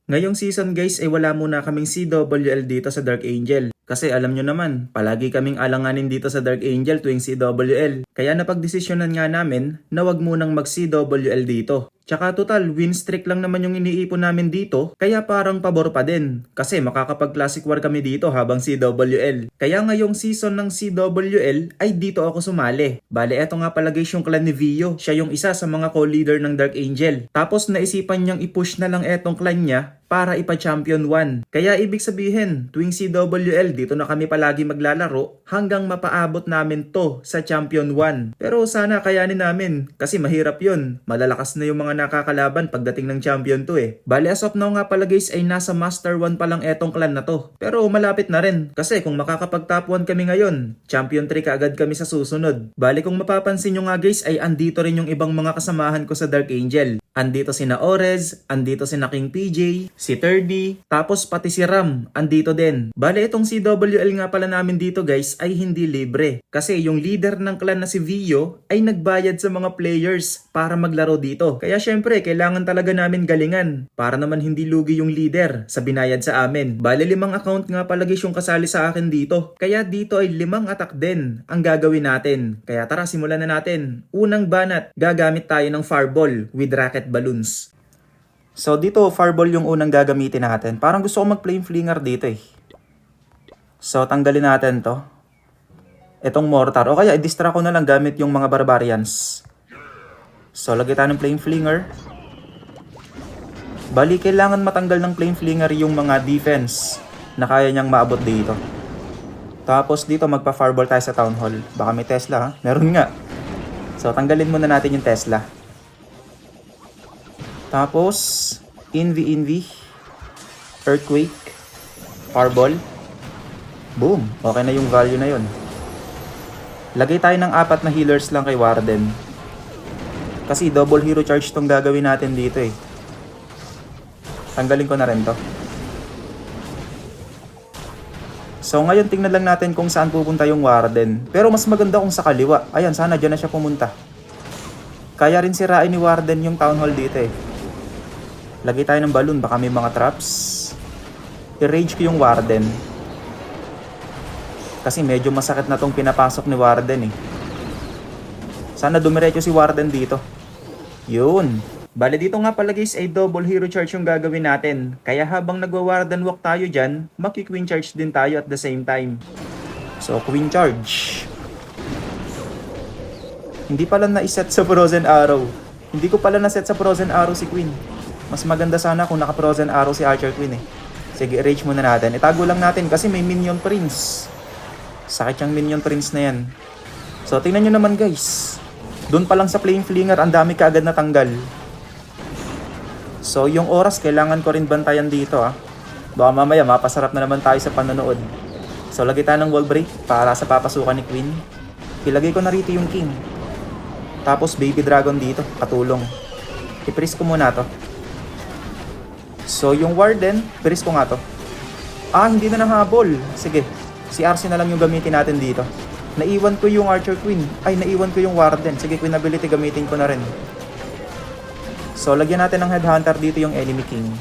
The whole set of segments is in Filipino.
Ngayong season guys ay wala muna kaming CWL dito sa Dark Angel. Kasi alam nyo naman, palagi kaming alanganin dito sa Dark Angel tuwing CWL. Kaya napagdesisyonan nga namin na wag munang mag CWL dito. Tsaka total, win streak lang naman yung iniipon namin dito, kaya parang pabor pa din. Kasi makakapag Classic War kami dito habang CWL. Kaya ngayong season ng CWL ay dito ako sumali. Bale, eto nga pala guys yung clan ni Vio. Siya yung isa sa mga co-leader ng Dark Angel. Tapos naisipan niyang i-push na lang etong clan niya para ipa-champion 1. Kaya ibig sabihin, tuwing CWL dito na kami palagi maglalaro hanggang mapaabot namin to sa champion 1. Pero sana kayanin namin kasi mahirap yun. Malalakas na yung mga nakakalaban pagdating ng champion 2 eh. Bale as of now nga pala guys ay nasa master 1 pa lang etong clan na to. Pero malapit na rin kasi kung makakapag top 1 kami ngayon, champion 3 kaagad kami sa susunod. Bale kung mapapansin nyo nga guys ay andito rin yung ibang mga kasamahan ko sa Dark Angel. Andito sina Orez, andito sina King PJ, si Turdy, tapos pati si Ram, andito din. Bale itong CWL nga pala namin dito guys ay hindi libre. Kasi yung leader ng clan na si Vio ay nagbayad sa mga players para maglaro dito. Kaya syempre kailangan talaga namin galingan para naman hindi lugi yung leader sa binayad sa amin. Bale 5 account nga pala guys yung kasali sa akin dito. Kaya dito ay 5 attack din ang gagawin natin. Kaya tara simulan na natin. Unang banat, gagamit tayo ng Fireball with Rocket Balloons. So dito Fireball yung unang gagamitin natin. Parang gusto ko mag-Flame Flinger dito eh. So tanggalin natin to. Itong Mortar. O kaya i-distract ko na lang gamit yung mga Barbarians. So lagay tayo ng Flame Flinger. Bali kailangan matanggal ng Flame Flinger yung mga defense na kaya niyang maabot dito. Tapos dito magpa-Fireball tayo sa Town Hall. Baka may Tesla ha? Meron nga. So tanggalin muna natin yung Tesla. Tapos, Envy, Earthquake, Fireball. Boom! Okay na yung value na yun. Lagay tayo ng 4 na healers lang kay Warden. Kasi double hero charge tong gagawin natin dito eh. Tanggalin ko na rin to. So ngayon tingnan lang natin kung saan pupunta yung Warden. Pero mas maganda kung sa kaliwa. Ayan, sana dyan na siya pumunta. Kaya rin sirain ni Warden yung Town Hall dito eh. Lagay tayo ng balloon, baka may mga traps. I-rage ko yung Warden. Kasi medyo masakit na tong pinapasok ni Warden eh. Sana dumiretso si Warden dito. Yun. Bale dito nga pala guys ay double hero charge yung gagawin natin. Kaya habang nagwa-Warden walk tayo dyan, maki-queen charge din tayo at the same time. So queen charge. Hindi pala na-set sa Frozen Arrow. Hindi ko pala na-set sa Frozen Arrow si Queen. Mas maganda sana kung naka-Frozen Arrow si Archer Queen eh. Sige, rage muna natin. Itago lang natin kasi may Minion Prince. Sakit yung Minion Prince na yan. So, tingnan nyo naman guys. Doon pa lang sa Flame Flinger, ang dami kaagad na tanggal. So, yung oras, kailangan ko rin bantayan dito ah. Baka mamaya, mapasarap na naman tayo sa panonood. So, lagay tayo ng wall break para sa papasukan ni Queen. Ilagay ko na rito yung King. Tapos, Baby Dragon dito, katulong. I-freeze ko muna to. So, yung Warden, freeze ko nga to. Ah, hindi na nahabol. Sige, si RC na lang yung gamitin natin dito. Naiwan ko yung Archer Queen. Ay, naiwan ko yung Warden. Sige, Queen ability gamitin ko na rin. So, lagyan natin ng Headhunter dito yung Enemy King.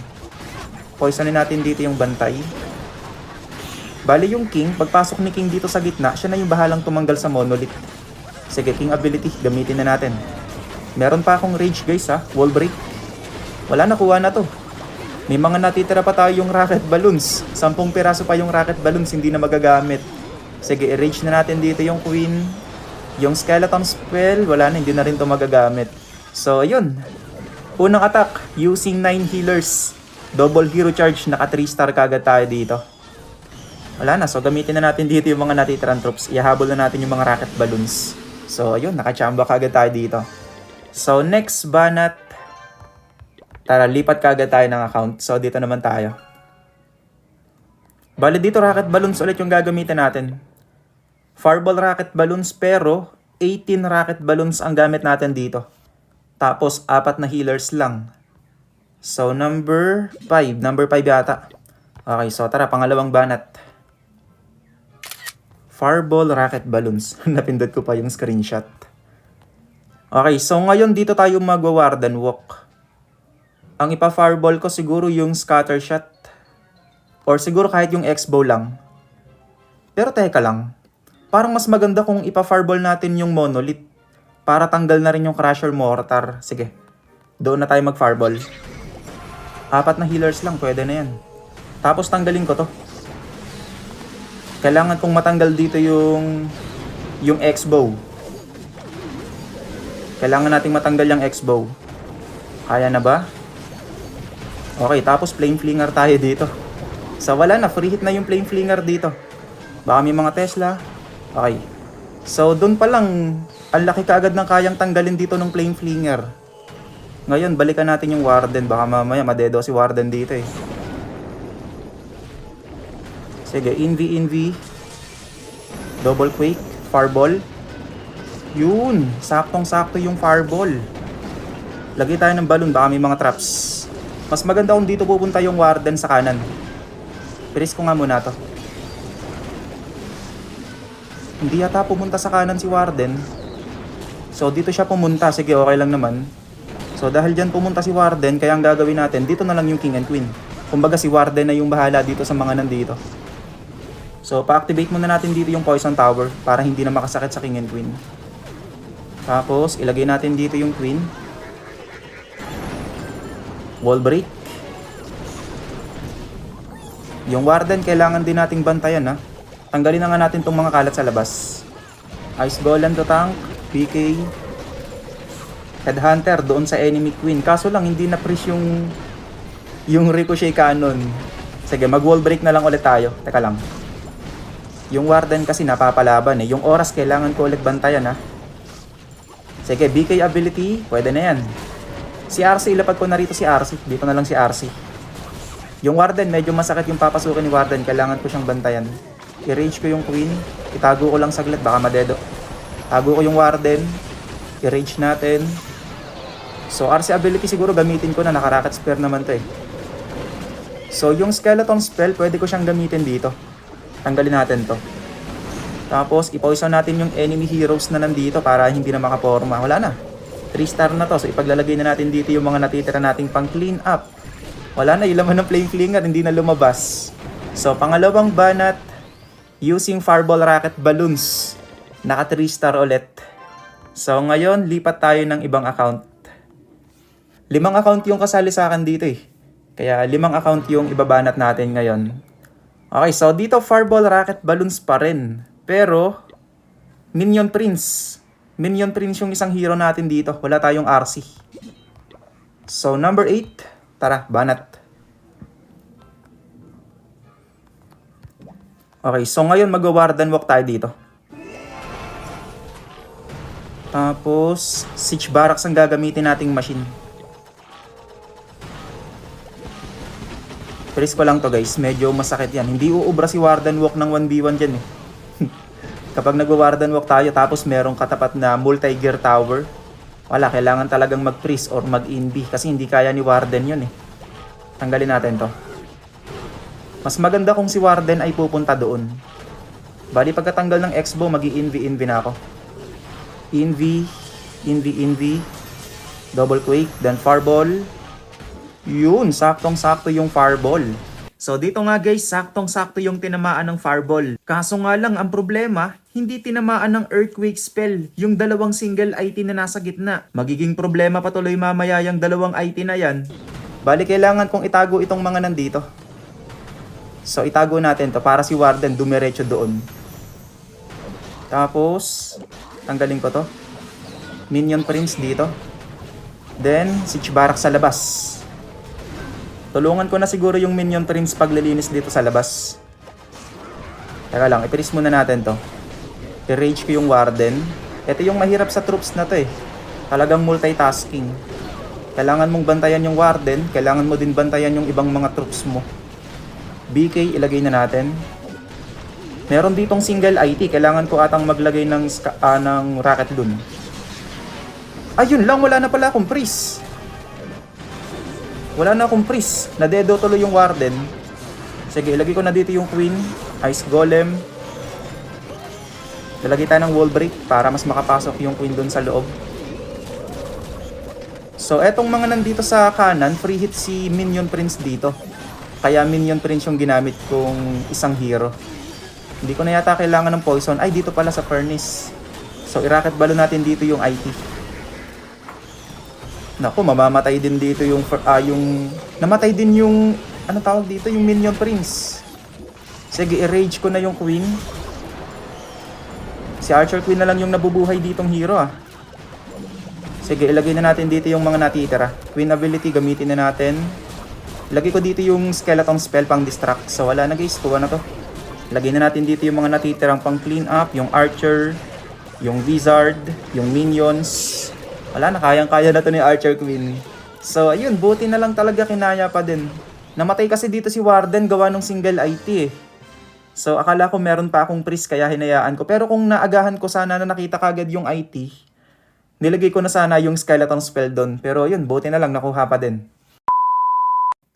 Poisonin natin dito yung Bantay. Bali yung King, pagpasok ni King dito sa gitna, siya na yung bahalang tumanggal sa Monolith. Sige, King ability, gamitin na natin. Meron pa akong Rage guys ha, Wall Break. Wala, nakuha na to. May mga natitira pa tayo yung Rocket Balloons. 10 piraso pa yung Rocket Balloons, hindi na magagamit. Sige, i-rage na natin dito yung Queen. Yung Skeleton Spell, wala na, hindi na rin to magagamit. So, yun. Unang attack, using 9 healers. Double hero charge, naka 3 star kagad tayo dito. Wala na, so gamitin na natin dito yung mga natitirang troops. Ihahabol na natin yung mga Rocket Balloons. So, yun, nakachamba kagad tayo dito. So, next banat. Tara, lipat kagad tayo ng account. So, dito naman tayo. Bali dito, Rocket Balloons ulit yung gagamitin natin. Fireball Rocket Balloons, pero 18 Rocket Balloons ang gamit natin dito. Tapos, 4 na healers lang. So, number 5. Number 5 yata. Okay, so tara, pangalawang banat. Fireball Rocket Balloons. Napindot ko pa yung screenshot. Okay, so ngayon dito tayo magwa-Warden Walk. Ang ipa-fireball ko siguro yung scatter shot. Or siguro kahit yung X-bow lang. Pero teka lang. Parang mas maganda kung ipa-fireball natin yung monolith. Para tanggal na rin yung crusher mortar. Sige. Doon na tayo mag-fireball. 4 na healers lang. Pwede na yan. Tapos tanggalin ko to. Kailangan kong matanggal dito yung X-bow. Kailangan nating matanggal yung X-bow. Kaya na ba? Okay, tapos flame flinger tayo dito. So wala na, free hit na yung flame flinger dito. Baka may mga Tesla. Okay. So dun pa lang, ang laki kaagad ng kayang tanggalin dito ng flame flinger. Ngayon, balikan natin yung Warden. Baka mamaya madedo si Warden dito eh. Sige, inv. Double quake, fireball. Yun, saktong-sakto yung fireball. Lagay tayo ng balloon, baka may mga traps. Mas maganda kung dito pupunta yung Warden sa kanan. Piris ko nga muna to. Hindi yata pumunta sa kanan si Warden. So dito siya pumunta. Sige, okay lang naman. So dahil dyan pumunta si Warden, kaya ang gagawin natin, dito na lang yung King and Queen. Kumbaga si Warden na yung bahala dito sa mga nandito. So pa-activate muna natin dito yung Poison Tower para hindi na makasakit sa King and Queen. Tapos ilagay natin dito yung Queen. Wall break. Yung Warden kailangan din nating bantayan ha. Tanggalin na nga natin tong mga kalat sa labas. Ice Golem to tank, PK, Headhunter doon sa enemy Queen. Kaso lang hindi na freeze yung Ricochet Cannon. Sige, mag wall break na lang ulit tayo. Teka lang. Yung Warden kasi napapalaban eh. Yung oras kailangan ko ulit bantayan ha. Sige, BK ability, pwede na yan. Si RC, ilapag ko na rito si RC. Dito na lang si RC. Yung Warden, medyo masakit yung papasukin ni Warden. Kailangan ko siyang bantayan. I-rage ko yung Queen. Itago ko lang saglit, baka madedo. Tago ko yung Warden. I-rage natin. So, RC ability siguro gamitin ko na. Naka-rocket spare naman to eh. So, yung skeleton spell, pwede ko siyang gamitin dito. Tanggalin natin to. Tapos, i-poison natin yung enemy heroes na nandito para hindi na makaporma. Wala na. 3-star na to. So, ipaglalagay na natin dito yung mga natitira nating pang clean up. Wala na. Yung laman ng flame flinger, hindi na lumabas. So, pangalawang banat, using fireball rocket balloons. Naka 3-star ulit. So, ngayon, lipat tayo ng ibang account. 5 account yung kasali sa akin dito eh. Kaya 5 account yung ibabanat natin ngayon. Okay, so dito fireball rocket balloons pa rin. Pero, Minion Prince. Minion Prince yung isang hero natin dito. Wala tayong RC. So, number 8. Tara, banat. Okay, so ngayon mag-warden walk tayo dito. Tapos, siege barracks ang gagamitin nating machine. Press ko lang to guys, medyo masakit yan. Hindi uubra si Warden Walk ng 1v1 dyan eh. Kapag nag-Warden Walk tayo tapos merong katapat na multi-gear tower, wala, kailangan talagang mag-freeze or mag-inv kasi hindi kaya ni Warden yun eh. Tanggalin natin to. Mas maganda kung si Warden ay pupunta doon. Bali pagkatanggal ng X-bow, mag-i-inv na ako. Inv, double quake, then fireball. Yun, saktong-sakto yung fireball. So dito nga guys, saktong-sakto yung tinamaan ng fireball. Kaso nga lang, ang problema, hindi tinamaan ng earthquake spell, yung dalawang single IT na nasa gitna. Magiging problema pa tuloy mamaya yung dalawang IT na yan. Bali kailangan kong itago itong mga nandito. So itago natin to para si Warden dumiretso doon. Tapos, tanggalin ko to. Minion Prince dito. Then, siege barracks sa labas. Tulungan ko na siguro yung Minion Prince paglilinis dito sa labas. Teka lang, ipiris muna natin to. I-rage ko yung Warden. Ito yung mahirap sa troops na to eh. Talagang multitasking. Kailangan mong bantayan yung Warden, kailangan mo din bantayan yung ibang mga troops mo. BK, ilagay na natin. Meron ditong single IT, kailangan ko atang maglagay ng rocket dun. Ayun lang, wala na pala akong freeze. Wala na akong freeze. Nadedo tuloy yung Warden. Sige, ilagay ko na dito yung Queen. Ice Golem. Lalagay tayo ng wall break para mas makapasok yung Queen dun sa loob. So etong mga nandito sa kanan, free hit si Minion Prince dito. Kaya Minion Prince yung ginamit kong isang hero. Hindi ko na yata kailangan ng poison. Ay, dito pala sa furnace. So i-rocket balloon natin dito yung IT. Naku, mamamatay din dito yung namatay din yung ano tawag dito, yung Minion Prince. Sige, i-rage ko na yung Queen. Si Archer Queen na lang yung nabubuhay ditong hero ah. Sige, ilagay na natin dito yung mga natitira. Queen ability gamitin na natin. Lagay ko dito yung skeleton spell pang distract. So wala na guys, kuha na to. Lagay na natin dito yung mga natitirang pang clean up, yung Archer, yung Wizard, yung Minions. Wala na, kayang-kaya na to ni Archer Queen. So, ayun, buti na lang talaga kinaya pa din. Namatay kasi dito si Warden gawa ng single IT eh. So, akala ko meron pa akong priest kaya hinayaan ko. Pero kung naagahan ko sana na nakita kagad yung IT, nilagay ko na sana yung skeleton spell doon. Pero yun, buti na lang nakuha pa din.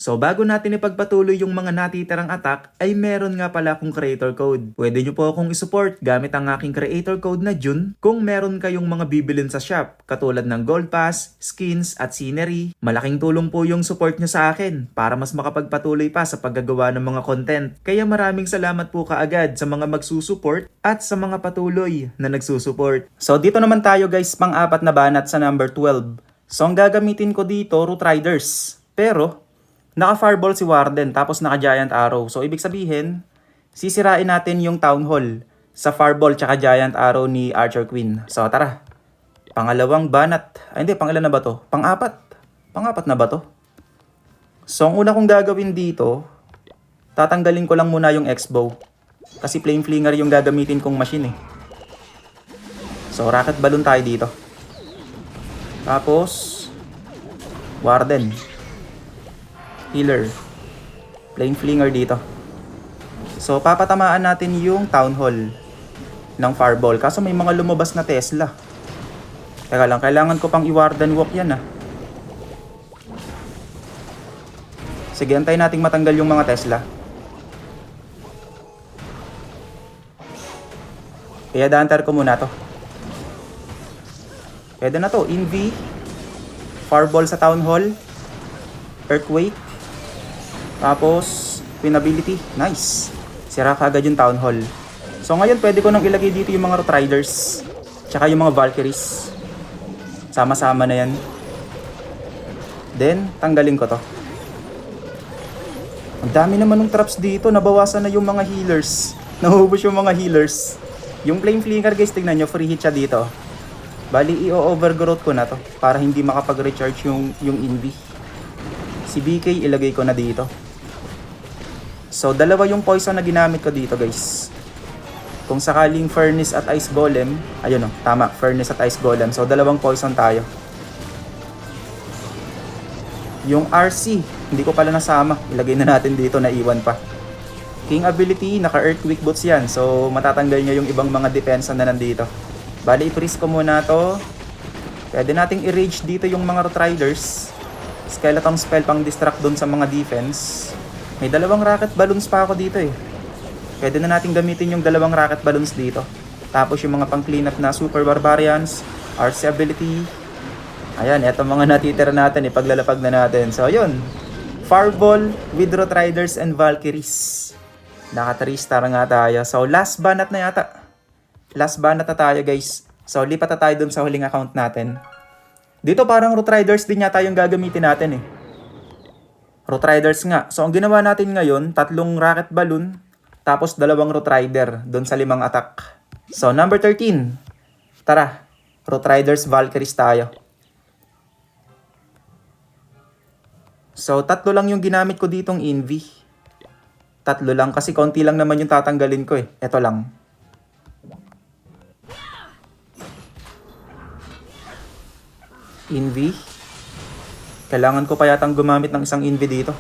So bago natin ipagpatuloy yung mga natitirang attack, ay meron nga pala akong creator code. Pwede nyo po akong isupport gamit ang aking creator code na June kung meron kayong mga bibilin sa shop, katulad ng gold pass, skins at scenery. Malaking tulong po yung support nyo sa akin para mas makapagpatuloy pa sa paggagawa ng mga content. Kaya maraming salamat po kaagad sa mga magsusupport at sa mga patuloy na nagsusupport. So dito naman tayo guys, pang-apat na banat sa number 12. So ang gagamitin ko dito, Root Riders. Pero naka-fireball si Warden tapos naka-giant arrow. So, ibig sabihin, sisirain natin yung town hall sa fireball tsaka giant arrow ni Archer Queen. So, tara. Pangalawang banat. Ay, hindi. Pangilan na ba to? Pang-apat. Pang-apat na ba to? So, ang una kong gagawin dito, tatanggalin ko lang muna yung X-bow. Kasi flame flinger yung gagamitin kong machine eh. So, rocket balloon tayo dito. Tapos, Warden. Healer. Flame flinger dito. So, papatamaan natin yung town hall ng fireball. Kaso may mga lumabas na Tesla. Teka lang, kailangan ko pang i-warden walk yan ah. Sige, antayin nating matanggal yung mga Tesla. Kaya dantar ko muna to. Pwede na to. Invi. Fireball sa town hall. Earthquake. Tapos, Queen ability. Nice. Sira kagad yung town hall. So ngayon, pwede ko nang ilagay dito yung mga Root Riders. Tsaka yung mga Valkyries. Sama-sama na yan. Then, tanggalin ko to. Ang dami naman ng traps dito. Nabawasan na yung mga healers. Nahubos yung mga healers. Yung flame flicker guys, tignan nyo. Free hit siya dito. Bali, i-overgrowth ko na to. Para hindi makapag-recharge yung Invi. Si BK, ilagay ko na dito. So, dalawa yung poison na ginamit ko dito, guys. Kung sakaling Furnace at Ice Golem, ayun o, tama, Furnace at Ice Golem. So, dalawang poison tayo. Yung RC, hindi ko pala nasama. Ilagay na natin dito, naiwan pa. King ability, naka-earthquake boots yan. So, matatanggal niya yung ibang mga depensa na nandito. Bali, i-freeze ko muna to. Pwede nating i-rage dito yung mga Root Riders. Skeleton spell pang distract dun sa mga defense. May dalawang rocket balloons pa ako dito eh. Pwede na natin gamitin yung dalawang rocket balloons dito. Tapos yung mga pang cleanup na Super Barbarians, RC ability. Ayan, eto mga natitira natin, ipaglalapag na natin. So yun, Fireball with Root Riders and Valkyries. Naka 3 star nga tayo. So last banat na yata. Last banat na tayo guys. So lipat na tayo dun sa huling account natin. Dito parang Root Riders din yata yung gagamitin natin eh. Root Riders nga. So, ang ginawa natin ngayon, 3 rocket balloon, tapos 2 Root Rider doon sa 5 attack. So, number 13. Tara, Root Riders Valkyries tayo. So, 3 lang yung ginamit ko ditong Invi. 3 lang kasi konti lang naman yung tatanggalin ko eh. Ito lang. Invi. Kailangan ko pa yatang gumamit ng isang Invi dito.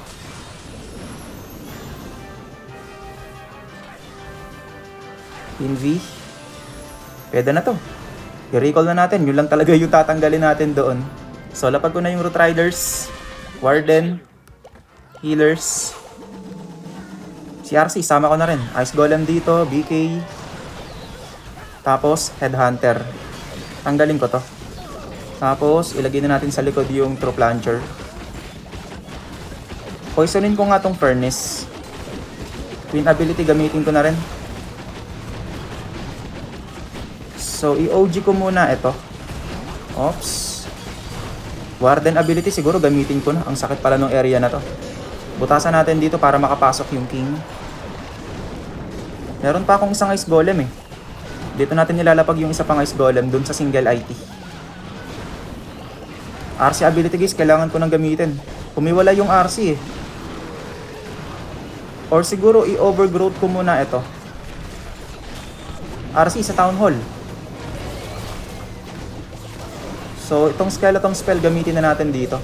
Invi. Pwede na to. I-recall na natin. Yun lang talaga yung tatanggalin natin doon. So, lapag ko na yung Root Riders. Warden. Healers. Si RC, sama ko na rin. Ice Golem dito. BK. Tapos, Headhunter. Tanggalin ko to. Tapos, ilagay na natin sa likod yung troop launcher. Poisonin ko nga tong furnace. Twin ability gamitin ko na rin. So, i-OG ko muna ito. Oops. Warden ability siguro gamitin ko na. Ang sakit pala ng area na to. Butasan natin dito para makapasok yung king. Meron pa akong isang ice golem eh. Dito natin nilalapag yung isa pang ice golem dun sa single IT. RC ability guys, kailangan ko nang gamitin. Kumiwala yung RC eh. Or siguro i-overgrowth ko muna ito. RC sa town hall. So, itong skeleton spell gamitin na natin dito.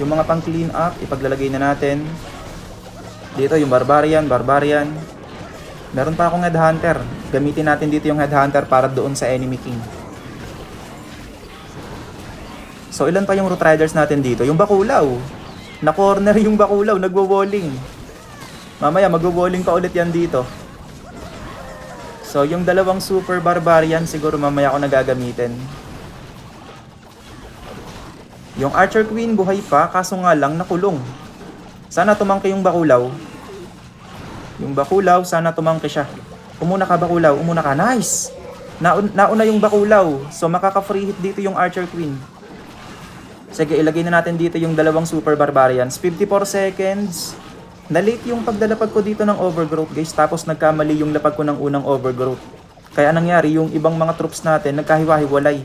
Yung mga pang clean up, ipaglalagay na natin. Dito yung barbarian. Meron pa akong headhunter. Gamitin natin dito yung headhunter para doon sa enemy king. So, ilan pa yung root riders natin dito? Yung bakulaw. Na-corner yung bakulaw, nagwo-walling. Mamaya, magwo-walling pa ulit yan dito. So, yung dalawang super barbarian, siguro mamaya ako nagagamitin. Yung Archer Queen buhay pa, kaso nga lang nakulong. Sana tumangki yung bakulaw. Yung bakulaw, sana tumangki siya. Umuna ka bakulaw, umuna ka. Nice! Nauna yung bakulaw. So makaka-free hit dito yung Archer Queen. Sige, ilagay na natin dito yung dalawang super barbarians. 54 seconds. Na-late yung pagdalapag ko dito ng overgrowth guys. Tapos nagkamali yung lapag ko ng unang overgrowth. Kaya nangyari yung ibang mga troops natin nagkahiwa-hiwalay.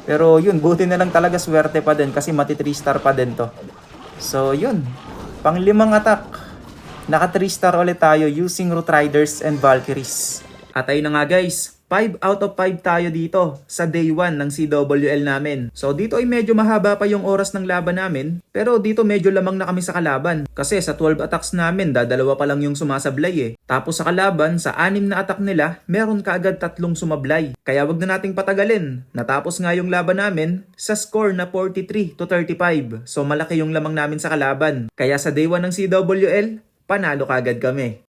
Pero yun, buti na lang talaga swerte pa din kasi mati 3 star pa din to. So yun, pang 5 attack. Naka 3 star ulit tayo using Root Riders and Valkyries. At ayun na nga guys, 5 out of 5 tayo dito sa day 1 ng CWL namin. So dito ay medyo mahaba pa yung oras ng laban namin. Pero dito medyo lamang na kami sa kalaban. Kasi sa 12 attacks namin, dadalawa pa lang yung sumasablay eh. Tapos sa kalaban, sa 6 na attack nila, meron kaagad 3 sumablay. Kaya wag na nating patagalin. Natapos nga yung laban namin sa score na 43-35. So malaki yung lamang namin sa kalaban. Kaya sa day 1 ng CWL, panalo kaagad kami.